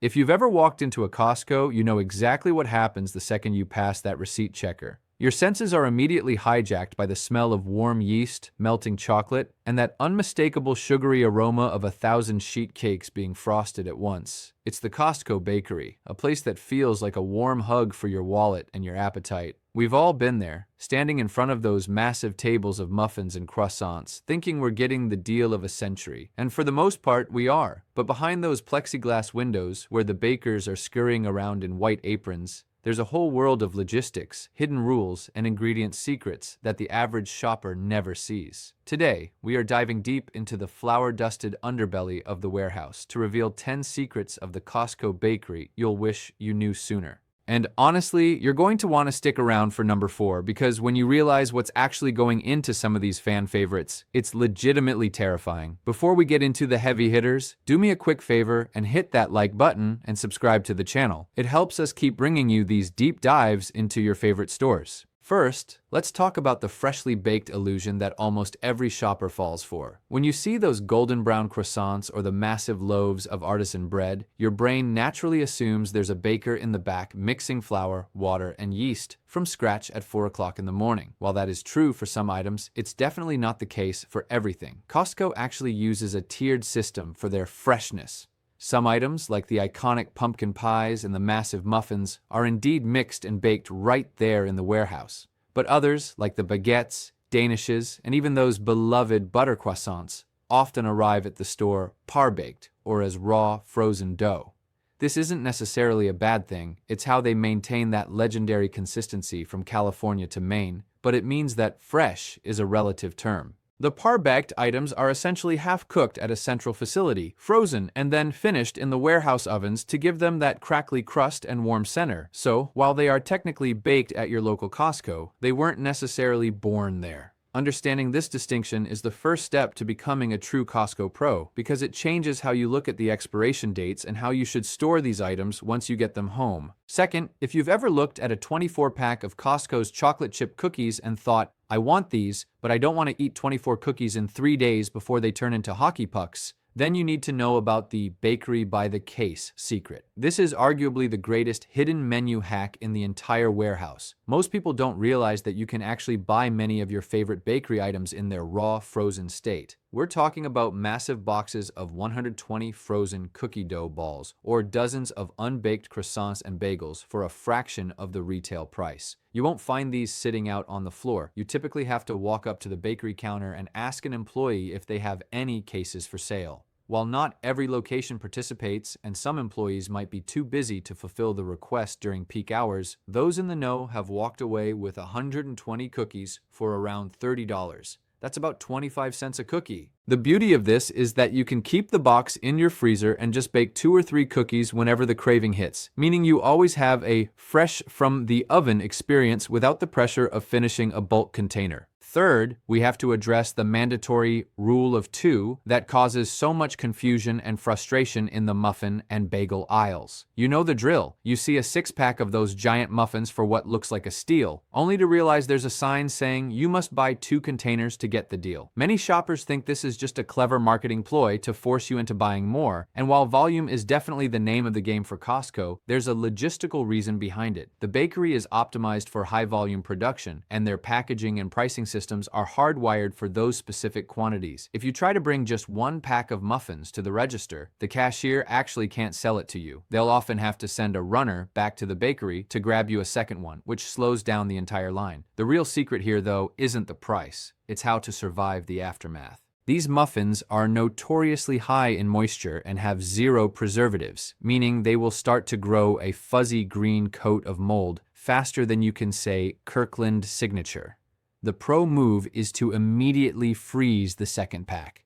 If you've ever walked into a Costco, you know exactly what happens the second you pass that receipt checker. Your senses are immediately hijacked by the smell of warm yeast, melting chocolate, and that unmistakable sugary aroma of 1,000 sheet cakes being frosted at once. It's the Costco bakery, a place that feels like a warm hug for your wallet and your appetite. We've all been there, standing in front of those massive tables of muffins and croissants, thinking we're getting the deal of a century. And for the most part, we are. But behind those plexiglass windows, where the bakers are scurrying around in white aprons, there's a whole world of logistics, hidden rules, and ingredient secrets that the average shopper never sees. Today, we are diving deep into the flour-dusted underbelly of the warehouse to reveal 10 secrets of the Costco bakery you'll wish you knew sooner. And honestly, you're going to want to stick around for number 4 because when you realize what's actually going into some of these fan favorites, it's legitimately terrifying. Before we get into the heavy hitters, do me a quick favor and hit that like button and subscribe to the channel. It helps us keep bringing you these deep dives into your favorite stores. First, let's talk about the freshly baked illusion that almost every shopper falls for. When you see those golden brown croissants or the massive loaves of artisan bread, your brain naturally assumes there's a baker in the back mixing flour, water, and yeast from scratch at 4 o'clock in the morning. While that is true for some items, it's definitely not the case for everything. Costco actually uses a tiered system for their freshness. Some items, like the iconic pumpkin pies and the massive muffins, are indeed mixed and baked right there in the warehouse. But others, like the baguettes, danishes, and even those beloved butter croissants, often arrive at the store par-baked or as raw, frozen dough. This isn't necessarily a bad thing, it's how they maintain that legendary consistency from California to Maine, but it means that fresh is a relative term. The par-baked items are essentially half-cooked at a central facility, frozen and then finished in the warehouse ovens to give them that crackly crust and warm center. So, while they are technically baked at your local Costco, they weren't necessarily born there. Understanding this distinction is the first step to becoming a true Costco pro because it changes how you look at the expiration dates and how you should store these items once you get them home. Second, if you've ever looked at a 24-pack of Costco's chocolate chip cookies and thought, I want these, but I don't want to eat 24 cookies in 3 days before they turn into hockey pucks, then you need to know about the bakery by the case secret. This is arguably the greatest hidden menu hack in the entire warehouse. Most people don't realize that you can actually buy many of your favorite bakery items in their raw, frozen state. We're talking about massive boxes of 120 frozen cookie dough balls or dozens of unbaked croissants and bagels for a fraction of the retail price. You won't find these sitting out on the floor. You typically have to walk up to the bakery counter and ask an employee if they have any cases for sale. While not every location participates and some employees might be too busy to fulfill the request during peak hours, those in the know have walked away with 120 cookies for around $30. That's about 25 cents a cookie. The beauty of this is that you can keep the box in your freezer and just bake 2 or 3 cookies whenever the craving hits, meaning you always have a fresh from the oven experience without the pressure of finishing a bulk container. Third, we have to address the mandatory rule of 2 that causes so much confusion and frustration in the muffin and bagel aisles. You know the drill. You see a 6-pack of those giant muffins for what looks like a steal, only to realize there's a sign saying you must buy 2 containers to get the deal. Many shoppers think this is just a clever marketing ploy to force you into buying more, and while volume is definitely the name of the game for Costco, there's a logistical reason behind it. The bakery is optimized for high-volume production, and their packaging and pricing systems are hardwired for those specific quantities. If you try to bring just 1 pack of muffins to the register, the cashier actually can't sell it to you. They'll often have to send a runner back to the bakery to grab you a second one, which slows down the entire line. The real secret here, though, isn't the price. It's how to survive the aftermath. These muffins are notoriously high in moisture and have 0 preservatives, meaning they will start to grow a fuzzy green coat of mold faster than you can say Kirkland Signature. The pro move is to immediately freeze the second pack.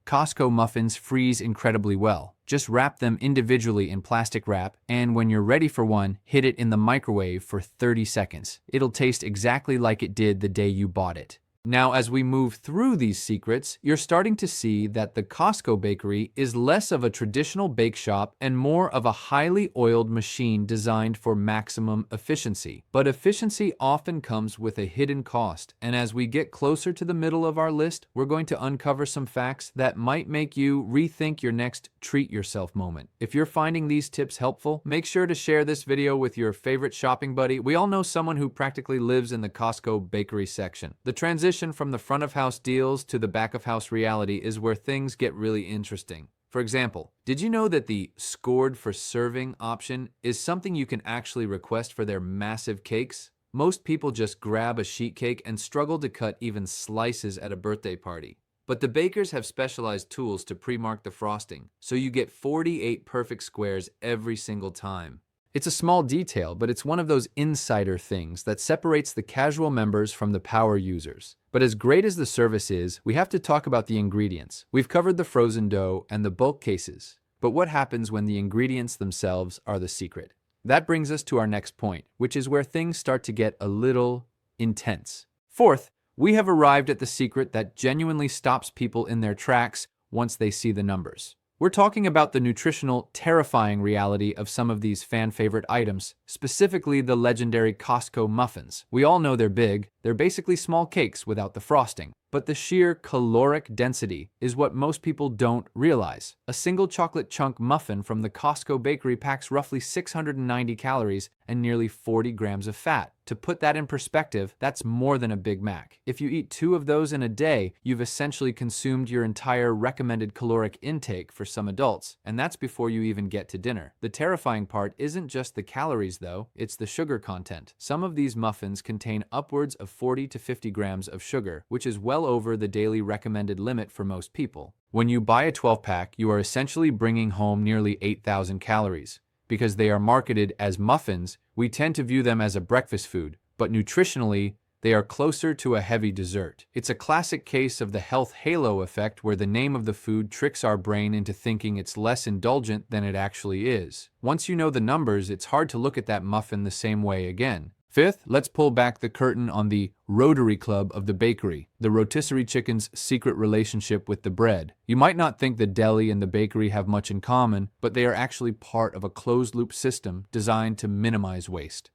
Costco muffins freeze incredibly well. Just wrap them individually in plastic wrap, and when you're ready for one, hit it in the microwave for 30 seconds. It'll taste exactly like it did the day you bought it. Now, as we move through these secrets, you're starting to see that the Costco bakery is less of a traditional bake shop and more of a highly oiled machine designed for maximum efficiency. But efficiency often comes with a hidden cost, and as we get closer to the middle of our list, we're going to uncover some facts that might make you rethink your next treat yourself moment. If you're finding these tips helpful, make sure to share this video with your favorite shopping buddy. We all know someone who practically lives in the Costco bakery section. The transition from the front of house deals to the back of house reality is where things get really interesting. For example, did you know that the scored for serving option is something you can actually request for their massive cakes? Most people just grab a sheet cake and struggle to cut even slices at a birthday party. But the bakers have specialized tools to pre-mark the frosting, so you get 48 perfect squares every single time. It's a small detail, but it's one of those insider things that separates the casual members from the power users. But as great as the service is, we have to talk about the ingredients. We've covered the frozen dough and the bulk cases. But what happens when the ingredients themselves are the secret? That brings us to our next point, which is where things start to get a little intense. Fourth, we have arrived at the secret that genuinely stops people in their tracks once they see the numbers. We're talking about the nutritional, terrifying reality of some of these fan-favorite items, specifically the legendary Costco muffins. We all know they're big. They're basically small cakes without the frosting. But the sheer caloric density is what most people don't realize. A single chocolate chunk muffin from the Costco bakery packs roughly 690 calories and nearly 40 grams of fat. To put that in perspective, that's more than a Big Mac. If you eat 2 of those in a day, you've essentially consumed your entire recommended caloric intake for some adults, and that's before you even get to dinner. The terrifying part isn't just the calories though, it's the sugar content. Some of these muffins contain upwards of 40 to 50 grams of sugar, which is well over the daily recommended limit for most people. When you buy a 12-pack, you are essentially bringing home nearly 8,000 calories. Because they are marketed as muffins, we tend to view them as a breakfast food, but nutritionally, they are closer to a heavy dessert. It's a classic case of the health halo effect where the name of the food tricks our brain into thinking it's less indulgent than it actually is. Once you know the numbers, it's hard to look at that muffin the same way again. Fifth, let's pull back the curtain on the Rotary Club of the bakery, the rotisserie chicken's secret relationship with the bread. You might not think the deli and the bakery have much in common, but they are actually part of a closed-loop system designed to minimize waste.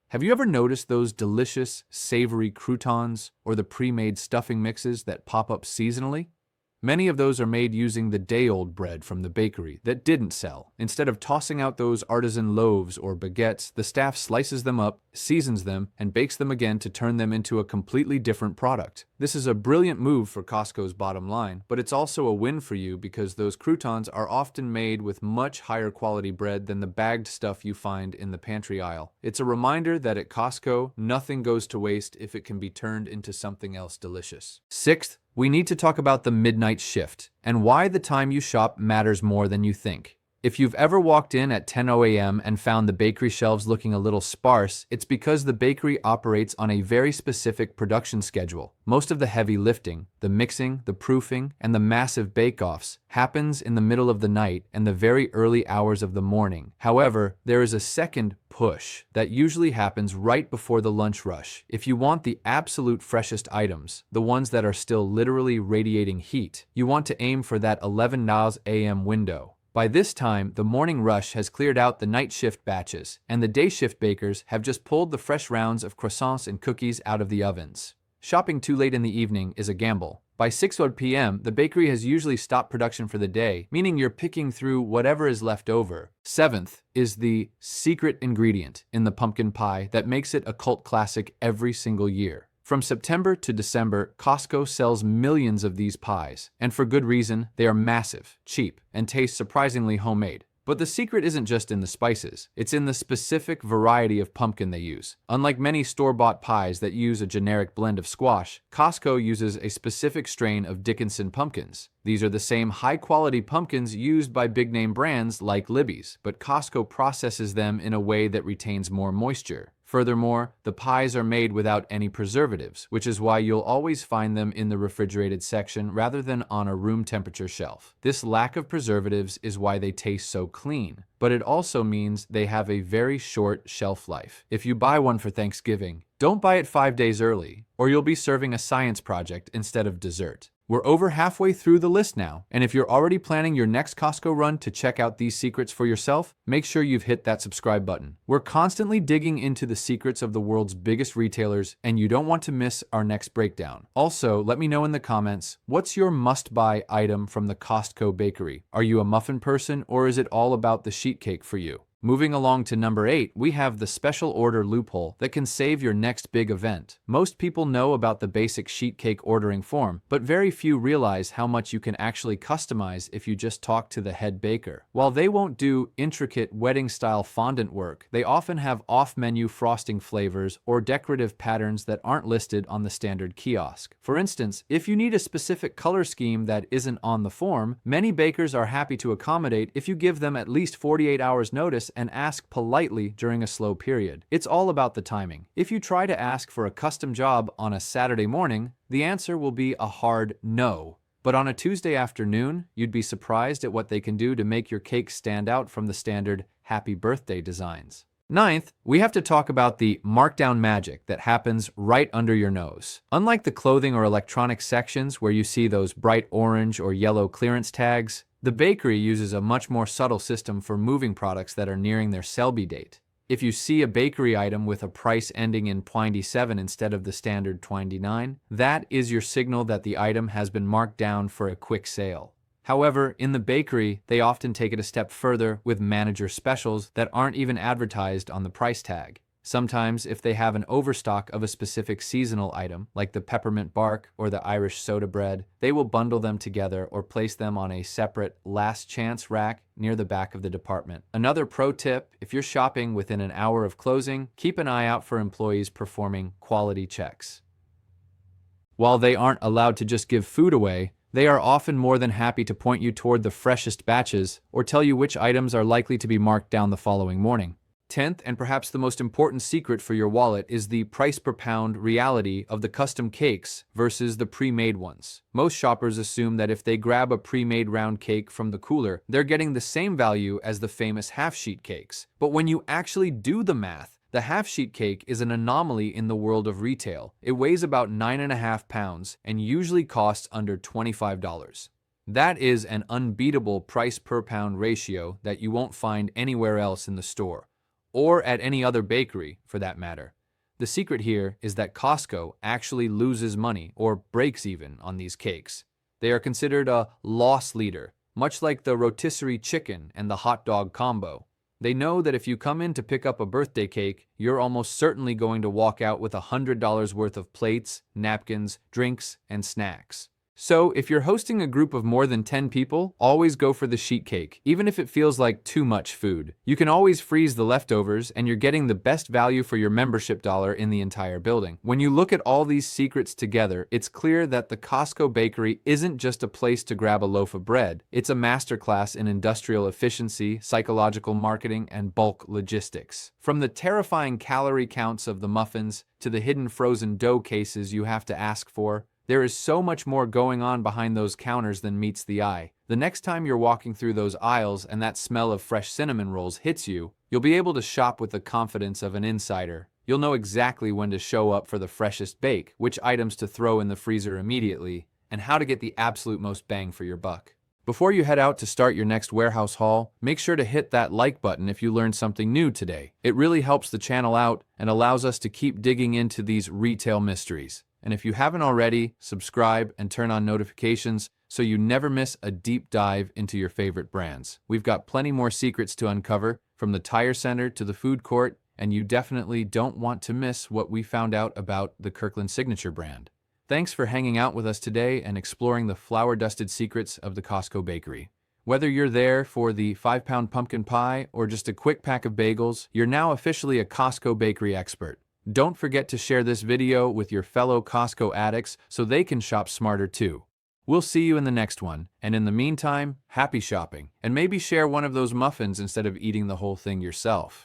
Have you ever noticed those delicious, savory croutons or the pre-made stuffing mixes that pop up seasonally? Many of those are made using the day-old bread from the bakery that didn't sell. Instead of tossing out those artisan loaves or baguettes, the staff slices them up, seasons them, and bakes them again to turn them into a completely different product. This is a brilliant move for Costco's bottom line, but it's also a win for you because those croutons are often made with much higher quality bread than the bagged stuff you find in the pantry aisle. It's a reminder that at Costco, nothing goes to waste if it can be turned into something else delicious. Sixth, we need to talk about the midnight shift and why the time you shop matters more than you think. If you've ever walked in at 10:00 a.m. and found the bakery shelves looking a little sparse, it's because the bakery operates on a very specific production schedule. Most of the heavy lifting, the mixing, the proofing, and the massive bake-offs happens in the middle of the night and the very early hours of the morning. However, there is a second push that usually happens right before the lunch rush. If you want the absolute freshest items, the ones that are still literally radiating heat, you want to aim for that 11 a.m. window. By this time, the morning rush has cleared out the night shift batches, and the day shift bakers have just pulled the fresh rounds of croissants and cookies out of the ovens. Shopping too late in the evening is a gamble. By 6 p.m., the bakery has usually stopped production for the day, meaning you're picking through whatever is left over. Seventh is the secret ingredient in the pumpkin pie that makes it a cult classic every single year. From September to December, Costco sells millions of these pies, and for good reason. They are massive, cheap, and taste surprisingly homemade. But the secret isn't just in the spices, it's in the specific variety of pumpkin they use. Unlike many store-bought pies that use a generic blend of squash, Costco uses a specific strain of Dickinson pumpkins. These are the same high-quality pumpkins used by big-name brands like Libby's, but Costco processes them in a way that retains more moisture. Furthermore, the pies are made without any preservatives, which is why you'll always find them in the refrigerated section rather than on a room temperature shelf. This lack of preservatives is why they taste so clean, but it also means they have a very short shelf life. If you buy one for Thanksgiving, don't buy it 5 days early, or you'll be serving a science project instead of dessert. We're over halfway through the list now, and if you're already planning your next Costco run to check out these secrets for yourself, make sure you've hit that subscribe button. We're constantly digging into the secrets of the world's biggest retailers, and you don't want to miss our next breakdown. Also, let me know in the comments, what's your must-buy item from the Costco bakery? Are you a muffin person, or is it all about the sheet cake for you? Moving along to number 8, we have the special order loophole that can save your next big event. Most people know about the basic sheet cake ordering form, but very few realize how much you can actually customize if you just talk to the head baker. While they won't do intricate wedding-style fondant work, they often have off-menu frosting flavors or decorative patterns that aren't listed on the standard kiosk. For instance, if you need a specific color scheme that isn't on the form, many bakers are happy to accommodate if you give them at least 48 hours notice and ask politely during a slow period. It's all about the timing. If you try to ask for a custom job on a Saturday morning, the answer will be a hard no. But on a Tuesday afternoon, you'd be surprised at what they can do to make your cake stand out from the standard happy birthday designs. Ninth, we have to talk about the markdown magic that happens right under your nose. Unlike the clothing or electronics sections where you see those bright orange or yellow clearance tags, the bakery uses a much more subtle system for moving products that are nearing their sell-by date. If you see a bakery item with a price ending in 27 instead of the standard 29, that is your signal that the item has been marked down for a quick sale. However, in the bakery, they often take it a step further with manager specials that aren't even advertised on the price tag. Sometimes, if they have an overstock of a specific seasonal item, like the peppermint bark or the Irish soda bread, they will bundle them together or place them on a separate last chance rack near the back of the department. Another pro tip, if you're shopping within an hour of closing, keep an eye out for employees performing quality checks. While they aren't allowed to just give food away, they are often more than happy to point you toward the freshest batches or tell you which items are likely to be marked down the following morning. 10th, and perhaps the most important secret for your wallet, is the price per pound reality of the custom cakes versus the pre-made ones. Most shoppers assume that if they grab a pre-made round cake from the cooler, they're getting the same value as the famous half-sheet cakes. But when you actually do the math, the half-sheet cake is an anomaly in the world of retail. It weighs about 9.5 pounds and usually costs under $25. That is an unbeatable price per pound ratio that you won't find anywhere else in the store, or at any other bakery for that matter. The secret here is that Costco actually loses money, or breaks even, on these cakes. They are considered a loss leader, much like the rotisserie chicken and the hot dog combo. They know that if you come in to pick up a birthday cake, you're almost certainly going to walk out with $100 worth of plates, napkins, drinks, and snacks. So, if you're hosting a group of more than 10 people, always go for the sheet cake, even if it feels like too much food. You can always freeze the leftovers, and you're getting the best value for your membership dollar in the entire building. When you look at all these secrets together, it's clear that the Costco bakery isn't just a place to grab a loaf of bread. It's a masterclass in industrial efficiency, psychological marketing, and bulk logistics. From the terrifying calorie counts of the muffins to the hidden frozen dough cases you have to ask for, there is so much more going on behind those counters than meets the eye. The next time you're walking through those aisles and that smell of fresh cinnamon rolls hits you, you'll be able to shop with the confidence of an insider. You'll know exactly when to show up for the freshest bake, which items to throw in the freezer immediately, and how to get the absolute most bang for your buck. Before you head out to start your next warehouse haul, make sure to hit that like button if you learned something new today. It really helps the channel out and allows us to keep digging into these retail mysteries. And if you haven't already, subscribe and turn on notifications so you never miss a deep dive into your favorite brands. We've got plenty more secrets to uncover, from the tire center to the food court, and you definitely don't want to miss what we found out about the Kirkland Signature brand. Thanks for hanging out with us today and exploring the flour-dusted secrets of the Costco bakery. Whether you're there for the 5-pound pumpkin pie or just a quick pack of bagels, you're now officially a Costco bakery expert. Don't forget to share this video with your fellow Costco addicts so they can shop smarter too. We'll see you in the next one, and in the meantime, happy shopping, and maybe share one of those muffins instead of eating the whole thing yourself.